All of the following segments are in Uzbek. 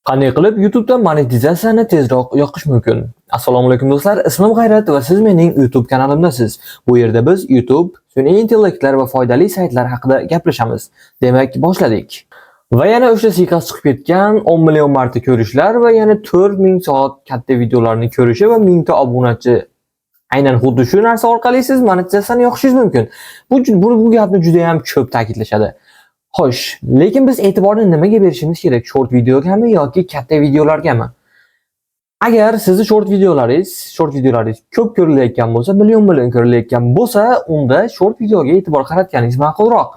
Qanday qilib YouTube'da monetizatsiyani tezroq yoqish mumkin? Assalomu alaykum do'stlar, ismim G'ayrat va siz mening YouTube kanalimdasiz. Bu yerda biz YouTube, sun'iy intellektlar va foydali saytlar haqida gaplashamiz. Demak, boshladik. Va yana o'sha siyqas chiqib ketgan 10 million marta ko'rishlar va yana 4000 soat katta videolarni ko'rishi va 1000 ta obunachi. Aynan xuddi shu narsa orqali siz monetizatsiyani yoqishingiz mumkin. Bu gapni juda ham ko'p ta'kidlashadi. Xo'sh, lekin biz e'tiborni nimaga berishimiz kerak? Short videogami yoki katta videolargami? Agar sizni short videolaringiz ko'p ko'rilayotgan bo'lsa, million ko'rilayotgan bo'lsa, unda short videoga e'tibor qaratganingiz ma'qulroq.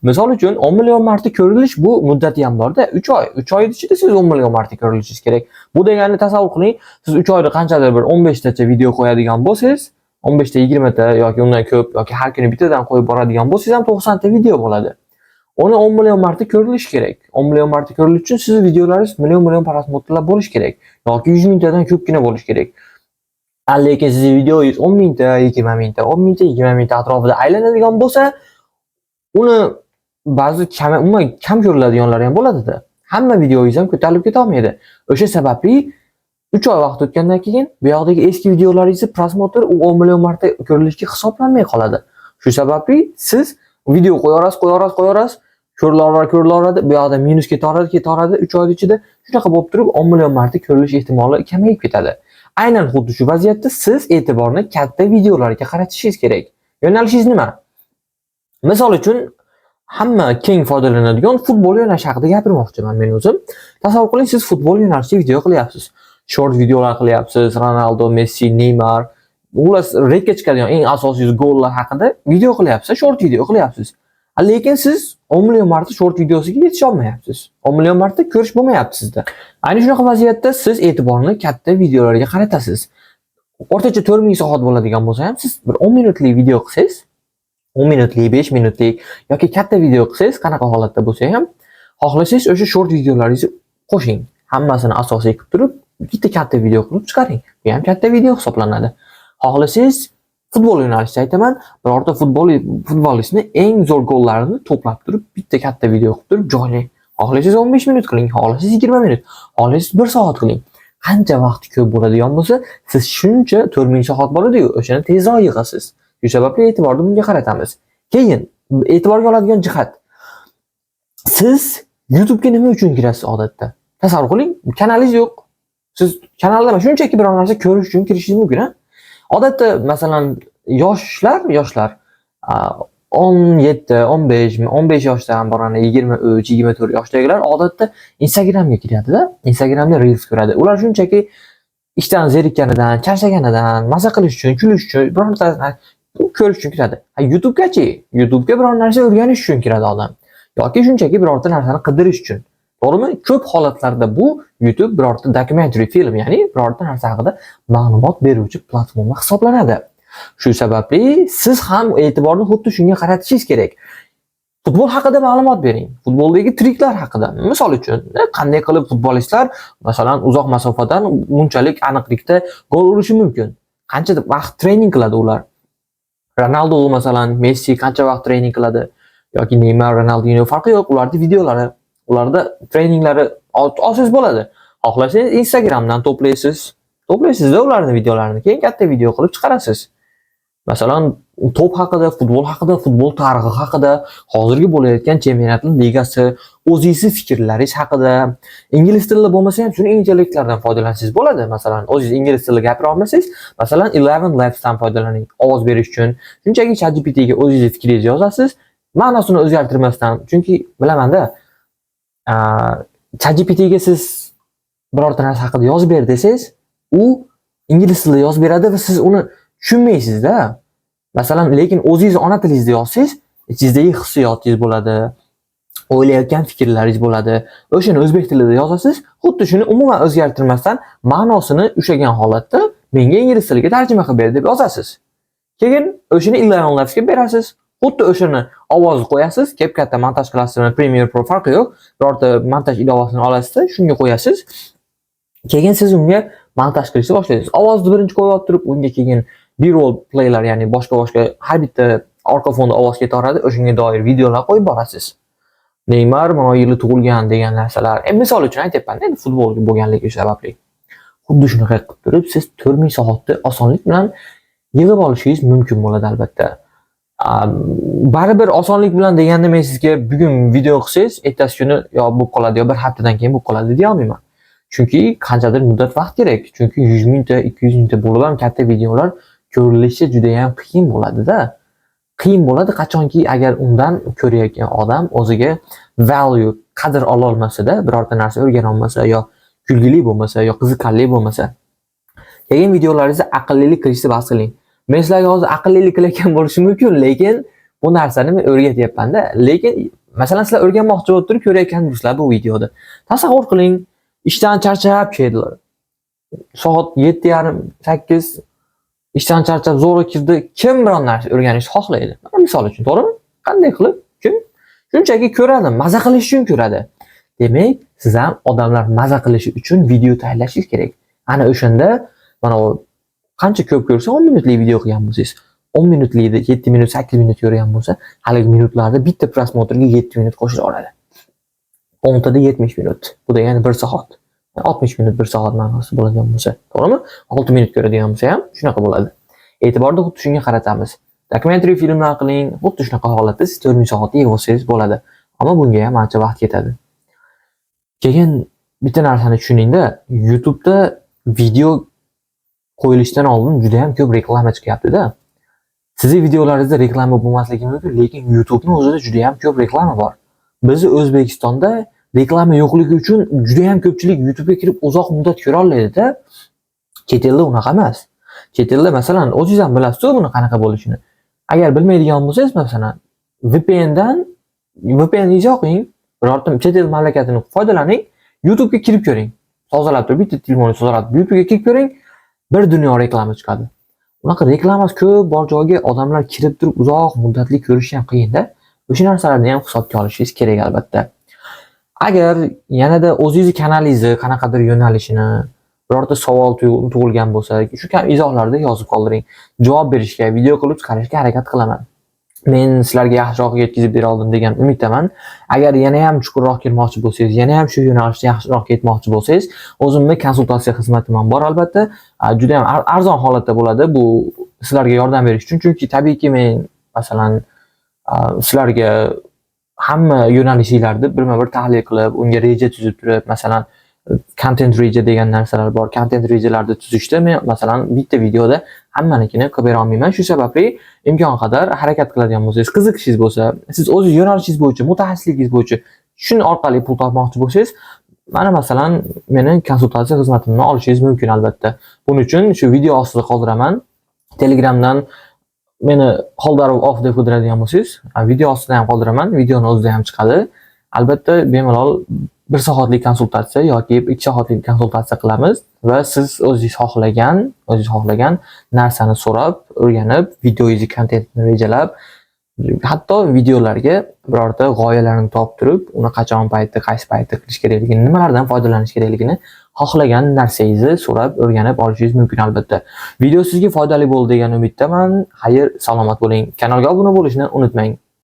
Misol uchun 10 million marta ko'rilish bu muddati ham bor-da, 3 oy. 3 oy ichida siz 10 million marta ko'rilishingiz kerak. Bu degani tasavvur qiling, siz 3 oyda qanchadir bir 15 tacha video qo'yadigan bo'lsangiz, 15 ta 20 ta yoki undan ko'p yoki har kuni bittadan qo'yib boradigan bo'lsangiz ham 90 ta video bo'ladi. Uni 10 million marta ko'rilishi kerak. 10 million marta ko'rilishi uchun sizning videolaringiz million prosmotrlar bo'lishi kerak yoki 100 mingtadan ko'pgina bo'lishi kerak. Lekin sizning videoyingiz 10 mingta, 20 mingta, 10 mingta, 20 mingta atrofida aylanadigan bo'lsa, uni ba'zi kam ko'riladiganlar ham bo'ladi-da. Hamma videoyingiz ham ko'tarilib keta olmaydi. O'sha sababli 3 oy vaqt o'tgandan keyin bu yoqdagi eski videolaringiz prosmotr 10 million marta ko'rilishga hisoblanmay qoladi. Shu sababli siz video qo'yaverasiz, ko'rilaveradi, bu yoqda minus ketaveradi, 3 oy ichida shunaqa bo'lib turib 10 million marta ko'rilish ehtimoli kamayib ketadi. Aynan xuddi shu vaziyatda siz e'tiborni katta videolarga qaratishingiz kerak. Yo'nalishingiz nima? Misol uchun hamma keng foydalanadigan futbol yo'nalishi haqida gapirmoqchiman men o'zim. Tasavvur qiling, siz futbol yo'nalishida video qilyapsiz. Short videolar qilyapsiz, Ronaldo, Messi, Neymar, ular rekka chiqadigan eng asosiy gollar haqida video qilyapsiz, short video qilyapsiz. Lekin siz 10 million marta short videosiga yetisha olmayapsiz. 10 million marta ko'rish bo'lmayapti sizda. Ayni shunaqa vaziyatda siz e'tiborni katta videolarga qaratasiz. O'rtacha 4000 soat bo'ladigan bo'lsa ham siz bir 10 minutlik video qilsangiz, 10 minutlik, 5 minutlik yoki katta video qilsangiz, qanaqa holatda bo'lsa ham, xohlasangiz o'sha short videolaringizni qo'shing. Hammasini asosiy qilib turib, bitta katta video qilib chiqaring. Bu ham katta video hisoblanadi. Xohlasangiz futbol yo'nalishida aytaman, birorta futbolistni eng zo'r gollarini to'plab turib, bitta katta video qilib turib joylang. Xohlasangiz 15 minut qiling, xohlasangiz 20 minut, xohlasangiz 1 soat qiling. Qancha vaqt ko'p bo'ladigan bo'lsa, siz shuncha 4000 soat bo'ladi-yu, o'shani tezroq yig'asiz. Shu sababli e'tiborni bunga qaratamiz. Keyin e'tiborga oladigan jihat. Siz YouTube'ga nima uchun kirasiz odatda? Tasavvur qiling, kanalingiz yo'q. Siz kanalda shunchaki biror narsa ko'rish uchun kirishingiz mumkin, ha? Odatda masalan yoshlar 17, 15 yoshdan borani 23, 24 yoshdagilar odatda Instagramga kiradi-da. Instagramda Reels ko'radi. Ular shunchaki ishdan zerikkanidan, charchaganidan, maza qilish uchun, kulish uchun, biror narsa ko'rish uchun kiradi. YouTube'gachi? YouTube'ga biror narsa o'rganish uchun kiradi odam. Yoki shunchaki birorta narsani qidirish uchun. To'g'rimi? Ko'p holatlarda bu YouTube birorta documentary film, ya'ni birorta narsa haqida ma'lumot beruvchi platforma hisoblanadi. Shu sababli siz ham e'tiborni xuddi shunga qaratishingiz kerak. Futbol haqida ma'lumot bering. Futboldagi triklar haqida. Misol uchun, qanday qilib futbolistlar masalan uzoq masofadan bunchalik aniqlikda gol urishi mumkin? Qancha vaqt trening qiladi ular? Ronaldo masalan, Messi qancha vaqt trening qiladi? Yoki Neymar, Ronaldinho farqi yo'q, ularning videolari, ularda treninglari olsangiz bo'ladi. Xohlasangiz Instagramdan to'playsizda ularning videolarini, keyin katta video qilib chiqarasiz. Masalan, top haqida, futbol tarixi haqida, hozirgi bo'layotgan chempionatning ligasi, o'zingiz fikrlaringiz haqida, ingliz tilida bo'lmasa ham sun'iy intellektlardan foydalansangiz bo'ladi. Masalan, o'zingiz ingliz tilida gapira olmasangiz, masalan, 11 Labs'dan foydalaning ovoz berish uchun. Shunchaki ChatGPTga o'zingiz fikringizni yozasiz, ma'nosini o'zgartirmasdan, chunki bilaman-da, ChatGPTga siz birorta narsa haqida yozib ber desangiz, u ingliz tilida yozib beradi va siz uni tushunmaysiz-da. Masalan, lekin o'zingiz ona tilingizda yozsangiz, ichingizdagi hissiyotingiz bo'ladi, o'ylayotgan fikrlaringiz bo'ladi. O'shani o'zbek tilida yozasiz, xuddi shuni umuman o'zgartirmasdan ma'nosini ushlagan holatda menga ingliz tiliga tarjima qilib ber deb yozasiz. Keyin o'shani 11 Labs'ga berasiz. Xuddi o'shani ovozni qo'yasiz, CapCut'da montaj qilasizmi, Premiere Pro farqi yo'q. Birorta montaj ilovasini olasiz, shunga qo'yasiz. Keyin siz unga montaj qilishni boshlaysiz. Ovozni birinchi qo'yib turib, unga keyin B-roll playlar, ya'ni boshqa har bitta orqa fonda ovoz ketaveradi, o'shanga doir videolar qo'yib borasiz. Neymar mana yili tug'ilgan degan narsalar. Misol uchun aytyapman-da, endi futbolga bo'lganligi sababli. Xuddi shunaqa qilib turib, siz 4000 soatni osonlik bilan yig'ib olishingiz mumkin bo'ladi albatta. Baribir osonlik bilan deganda men sizga bugun video qilsangiz, ertasi kuni yo bo'lib qoladi, yo bir haftadan keyin bo'lib qoladi deya olmayman. Chunki qanchadir muddat vaqt kerak. Chunki 100 mingta, 200 mingta bo'lgan katta videolar ko'rilishi juda ham qiyin bo'ladi-da. Qiyin bo'ladi qachonki agar undan ko'rayotgan odam o'ziga value, qadr ola olmasa-da, birorta narsa o'rgana olmasa yo kulgili bo'lmasa yo qiziqarli bo'lmasa. Keyin videolaringizga aqllilik qilishni bas qiling. Men sizlarga hozir aqllilik qilayotgan bo'lishi mumkin, lekin bu narsani men o'rgatyapman-da. Lekin masalan sizlar o'rganmoqchi bo'lib turib ko'rayotgansizlar bu videoda. Tasavvur qiling, ishdan charchab keldilar. Soat 7:30, 8 ishdan charchab zo'rg'a kirdi. Kim biron narsa o'rganishni xohlaydi? Misol uchun, to'g'rimi? Qanday qilib? Kim? Shunchaki ko'radi, maza qilish uchun ko'radi. Demak, siz ham odamlar maza qilishi uchun video tayyorlashingiz kerak. Ana o'shanda mana u qancha ko'p ko'rsa 10 minutlik video qilgan bo'lsangiz, 10 minutlikda 7 minut, 8 minut ko'rgan bo'lsa, haligi minutlarda bitta prosmotrga 7 minut qo'shila oladi. 10 tada 70 minut. Bu degani 1 soat. 60 minut 1 soat ma'nosi bo'ladigan bo'lsa, to'g'rimi? 6 minut ko'radigan bo'lsa ham shunaqa bo'ladi. E'tiborni xuddi shunga qaratamiz. Dokumentariy filmlar qiling, xuddi shunaqa holatda siz 4000 soatni yig'ib olsangiz bo'ladi. Ammo bunga ham ancha vaqt ketadi. Keyin bitta narsani tushuningda, YouTube'da video qo'yilishdan oldin juda ham ko'p reklama chiqyapti-da. Sizning videolaringizda reklama bo'lmasligi mumkin, lekin YouTube'ning o'zida juda ham ko'p reklama bor. Biz O'zbekistonda reklama yo'qligi uchun juda ham ko'pchilik YouTube'ga kirib uzoq muddat ko'ra oladi-da. Chet elda unaqa emas. Chet elda masalan, o'zingiz ham bilasiz buni qanaqa bo'lishini. Agar bilmaydigan bo'lsangiz, masalan, VPN yoqing, birorta chet el mamlakatini foydalaning, YouTube'ga kirib ko'ring. Tozalab turib, bitta telefonni tozalab, YouTube'ga kirib ko'ring, bir dunyo reklama chiqadi. Unaqa reklama ko'p bor joyga odamlar kirib turib uzoq muddatli ko'rishi ham qiyin-da. O'sha narsalarni ham hisobga olishingiz kerak albatta. Agar yanada o'zingiz kanalingizni qanaqadir yo'nalishini, birorta savol tug'ilgan bo'lsa, shu kabi izohlarda yozib qoldiring. Javob berishga, video qilib chiqarishga harakat qilaman. Men sizlarga yaxshiroq yetkazib bera oldim degan umiddaman. Agar yana ham chuqurroq kirmoqchi bo'lsangiz, yana ham shu yo'nalishda yaxshiroq ketmoqchi bo'lsangiz, o'zimning konsultatsiya xizmatim ham bor albatta. Juda ham arzon holatda bo'ladi bu sizlarga yordam berish uchun. Chunki tabiiyki men masalan sizlarga hamma yo'nalishinglarni birma-bir tahlil qilib, unga reja tuzib turib, masalan content reja degan narsalar bor. Content rejalarni tuzishda men masalan bitta videoda hammanikini qilib bera olmayman. Shu sababli imkon qadar harakat qiladigan bo'lsangiz, qiziqishingiz bo'lsa, siz o'zingiz yo'nalishingiz bo'yicha, mutaxassisligingiz bo'yicha shuni orqali pul topmoqchi bo'lsangiz, mana masalan meni konsultatsiya xizmatimni olishingiz mumkin albatta. Buning uchun shu video ostida qoldiraman. Telegramdan meni Holdarov off deb qidiradigan bo'lsangiz, video ostida ham qoldiraman, videoni o'zida ham chiqadi. Albatta bemalol 1 soatlik konsultatsiya yoki 2 soatlik konsultatsiya qilamiz va siz o'zingiz xohlagan narsani so'rab, o'rganib, videoingizni kontentini rejalab, hatto videolarga birorta g'oyalarni topib turib, uni qachon paytda, qaysi paytda qilish kerakligini, nimalardan foydalanish kerakligini xohlagan narsangizni so'rab, o'rganib olishingiz mumkin albatta. Video sizga foydali bo'ldi degan umiddaman. Xayr, salomat bo'ling. Kanalga obuna bo'lishni unutmang.